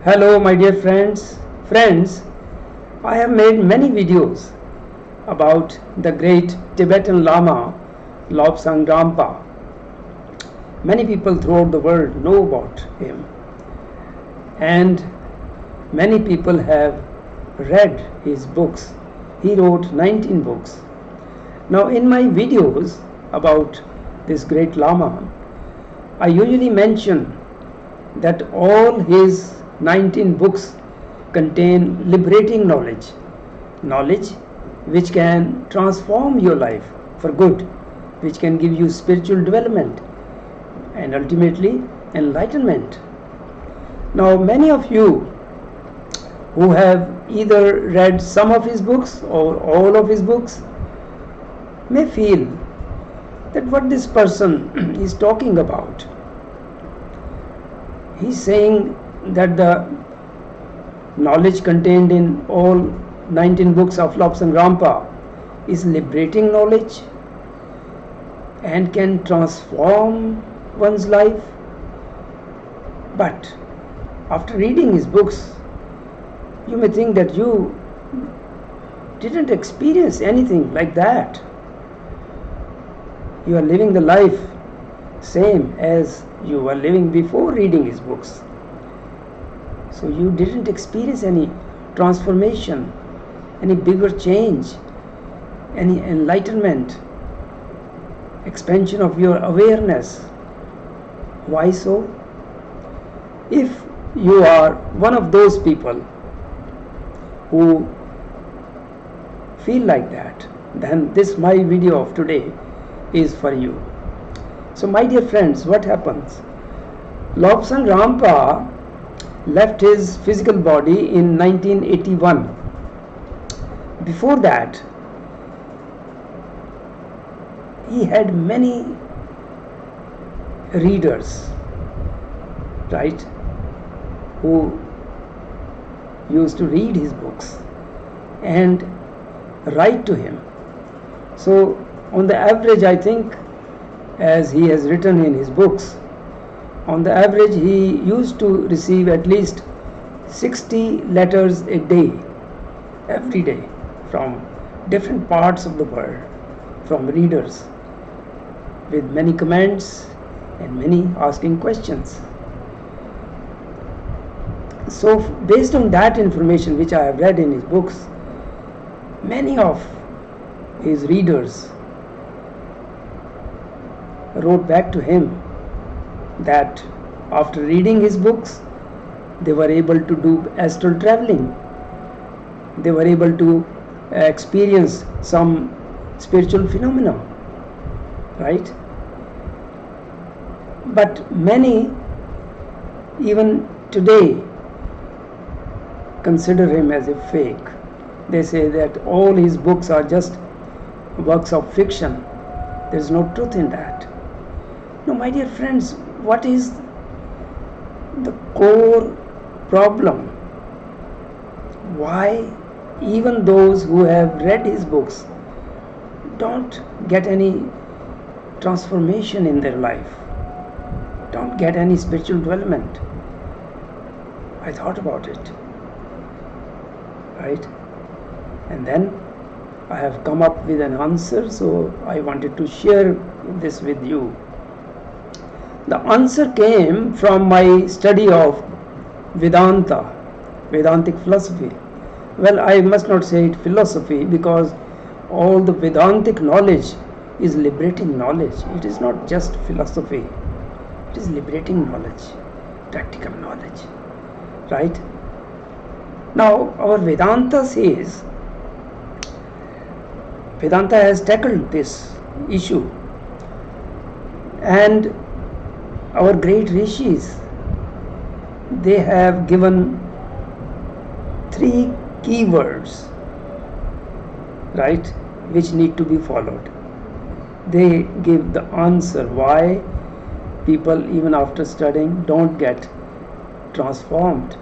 Hello, my dear friends. Friends, I have made many videos about the great Tibetan Lama Lobsang Rampa. Many people throughout the world know about him, and many people have read his books. He wrote 19 books. Now, in my videos about this great Lama, I usually mention that all his 19 books contain liberating knowledge, knowledge which can transform your life for good, which can give you spiritual development and ultimately enlightenment. Now, many of you who have either read some of his books or all of his books may feel that what this person is talking about, he's saying that the knowledge contained in all 19 books of Lobsang Rampa is liberating knowledge and can transform one's life. But after reading his books, you may think that you didn't experience anything like that. You are living the life same as you were living before reading his books. So you didn't experience any transformation, any bigger change, any enlightenment, expansion of your awareness. Why so? If you are one of those people who feel like that, then this my video of today is for you. So my dear friends, what happens? Lobsang Rampa left his physical body in 1981. Before that, he had many readers, right, who used to read his books and write to him. So on the average, I think, as he has written in his books, on the average he used to receive at least 60 letters a day, every day, from different parts of the world, from readers, with many comments and many asking questions. So based on that information which I have read in his books, many of his readers wrote back to him that after reading his books, they were able to do astral traveling. They were able to experience some spiritual phenomena, right? But many, even today, consider him as a fake. They say that all his books are just works of fiction. There is no truth in that. No, my dear friends, what is the core problem? Why even those who have read his books don't get any transformation in their life, don't get any spiritual development? I thought about it, right? And then I have come up with an answer, so I wanted to share this with you. The answer came from my study of Vedanta, Vedantic philosophy. Well, I must not say it philosophy, because all the Vedantic knowledge is liberating knowledge. It is not just philosophy, it is liberating knowledge, practical knowledge, right? Now, our Vedanta says, Vedanta has tackled this issue, and our great rishis, they have given 3 keywords, right, which need to be followed. They give the answer why people, even after studying, don't get transformed,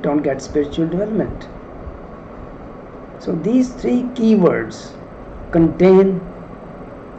don't get spiritual development. So these 3 keywords contain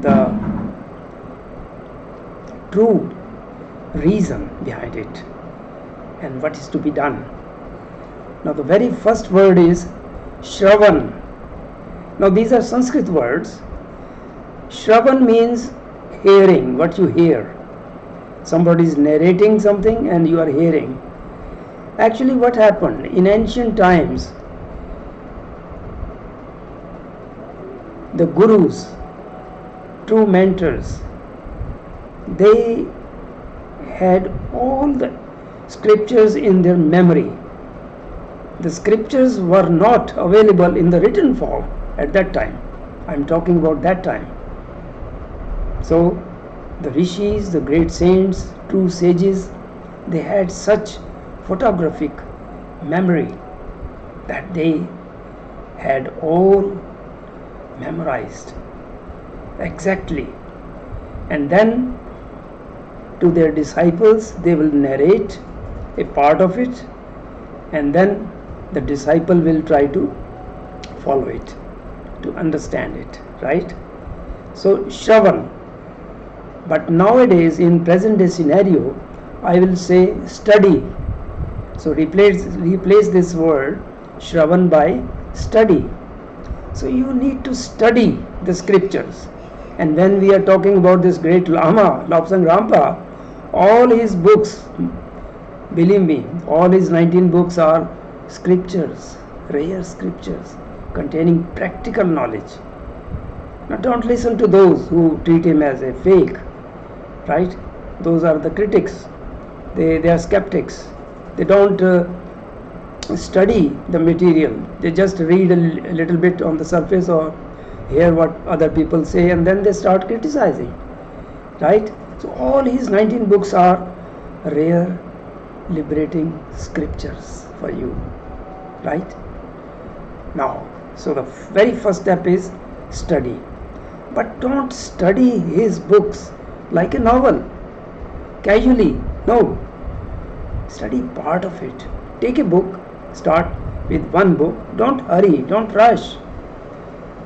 the true reason behind it. and what is to be done. Now the very first word is Shravan. Now these are Sanskrit words. Shravan means hearing, what you hear. Somebody is narrating something and you are hearing. Actually, what happened in ancient times, the gurus, true mentors, they had all the scriptures in their memory. The scriptures were not available in the written form at that time. I am talking about that time. So the rishis, the great saints, true sages, they had such photographic memory that they had all memorized exactly, and then to their disciples they will narrate a part of it, and then the disciple will try to follow it, to understand it, right? So Shravan. But nowadays, in present day scenario, I will say study. So replace this word Shravan by study. So you need to study the scriptures. And when we are talking about this great Lama, Lobsang Rampa, all his books, believe me, all his 19 books are scriptures, rare scriptures containing practical knowledge. Now don't listen to those who treat him as a fake, right? Those are the critics. They are skeptics. They don't study the material. They just read a little bit on the surface or hear what other people say, and then they start criticizing, right? So all his 19 books are rare, liberating scriptures for you, right? Now, so the very first step is study. But don't study his books like a novel, casually. No. Study part of it. Take a book, start with one book. Don't hurry, don't rush,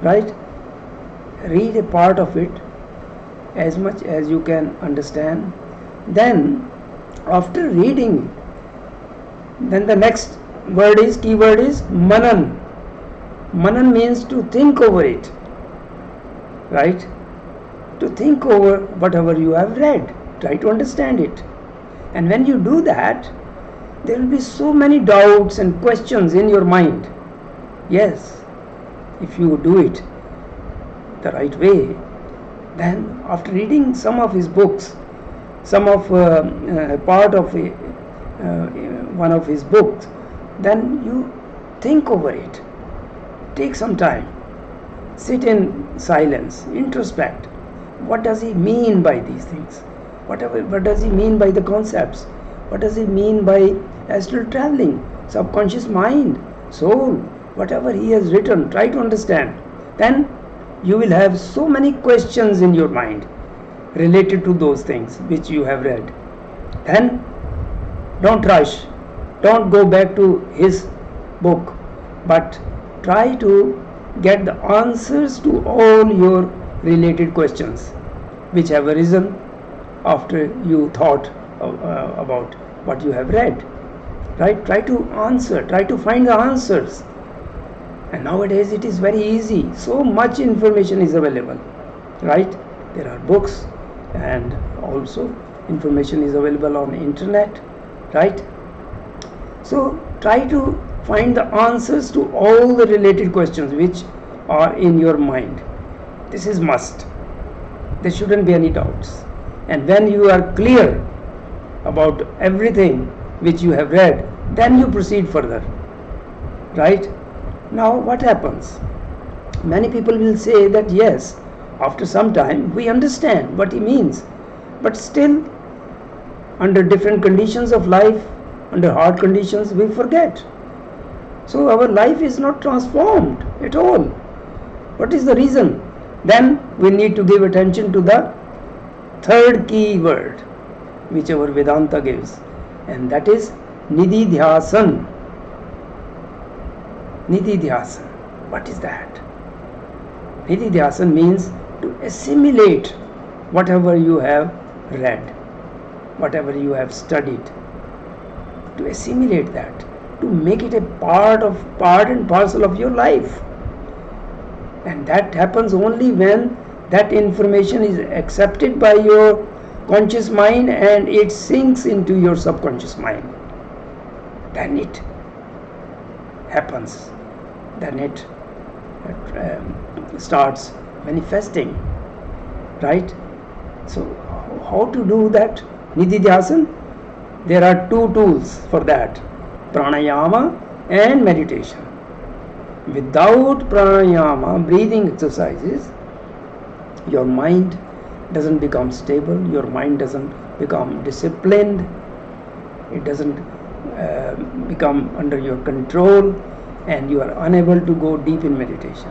right? Read a part of it as much as you can understand. Then, after reading, then the next keyword is Manan. Manan means to think over it, right? To think over whatever you have read, try to understand it. And when you do that, there will be so many doubts and questions in your mind. Yes, if you do it the right way, then after reading some of his books, some of part of one of his books, then you think over it. Take some time, sit in silence, introspect. What does he mean by these things? What does he mean by the concepts? What does he mean by astral traveling, subconscious mind, soul? Whatever he has written, try to understand. Then you will have so many questions in your mind related to those things which you have read. Then don't rush, don't go back to his book, but try to get the answers to all your related questions which have arisen after you thought about what you have read, right? Try to answer, try to find the answers. And nowadays it is very easy, so much information is available, right? There are books, and also information is available on the internet, right? So try to find the answers to all the related questions which are in your mind. This is must. There shouldn't be any doubts. And when you are clear about everything which you have read, then you proceed further, right? Now what happens? Many people will say that yes, after some time we understand what he means, but still under different conditions of life, under hard conditions, we forget. So our life is not transformed at all. What is the reason? Then we need to give attention to the third key word which our Vedanta gives, and that is Nididhyasan. Nididhyasan. What is that? Nididhyasan means to assimilate whatever you have read, whatever you have studied. to assimilate that, to make it a part and parcel of your life. And that happens only when that information is accepted by your conscious mind and it sinks into your subconscious mind. Then it happens, then it starts manifesting, right? So how to do that Nididhyasan? There are two tools for that, pranayama and meditation. Without pranayama, breathing exercises, your mind doesn't become stable, your mind doesn't become disciplined, it doesn't become under your control, and you are unable to go deep in meditation.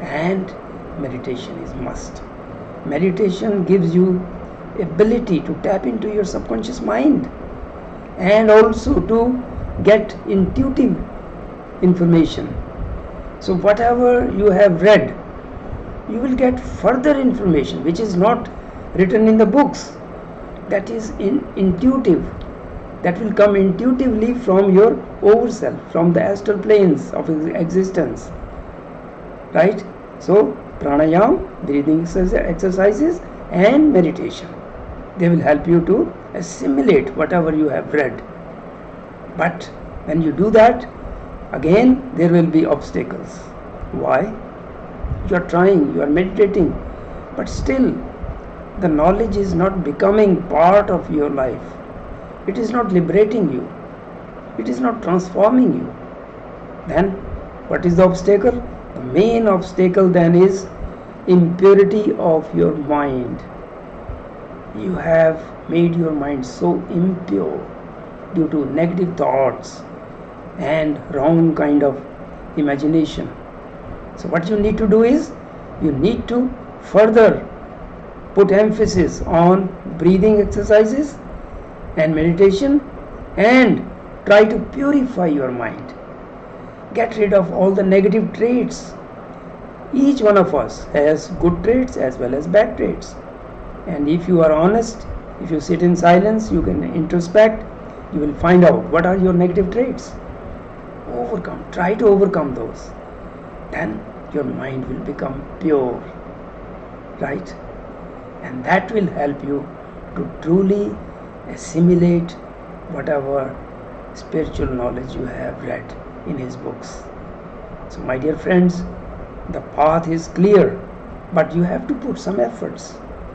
And meditation is must. Meditation gives you ability to tap into your subconscious mind and also to get intuitive information. So whatever you have read, you will get further information which is not written in the books. That is intuitive. That will come intuitively from your overself, from the astral planes of existence. Right? So pranayam, breathing exercises, and meditation, they will help you to assimilate whatever you have read. But when you do that, again there will be obstacles. Why? You are trying, you are meditating, but still the knowledge is not becoming part of your life. It is not liberating you. It is not transforming you. Then what is the obstacle? The main obstacle then is impurity of your mind. You have made your mind so impure due to negative thoughts and wrong kind of imagination. So what you need to do is, you need to further put emphasis on breathing exercises and meditation and try to purify your mind. Get rid of all the negative traits. Each one of us has good traits as well as bad traits. And if you are honest, if you sit in silence, you can introspect, you will find out what are your negative traits. Try to overcome those. Then your mind will become pure, right? And that will help you to truly assimilate whatever spiritual knowledge you have read in his books. So my dear friends, the path is clear, but you have to put some efforts.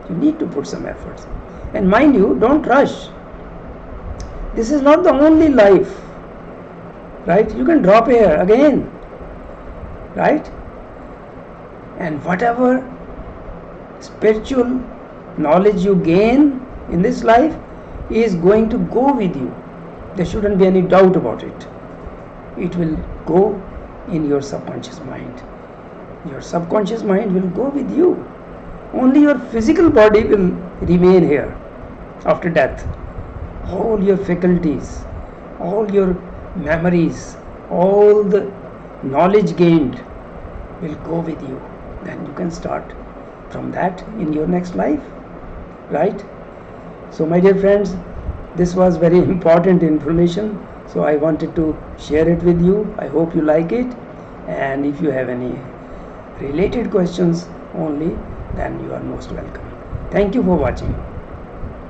You need to put some efforts. And mind you, don't rush. This is not the only life, right? You can drop here again, right? And whatever spiritual knowledge you gain in this life is going to go with you. There shouldn't be any doubt about it. It will go in your subconscious mind. Your subconscious mind will go with you. Only your physical body will remain here after death. All your faculties, all your memories, all the knowledge gained will go with you. Then you can start from that in your next life, right? So my dear friends, this was very important information, so I wanted to share it with you. I hope you like it, and if you have any related questions only, then you are most welcome. Thank you for watching.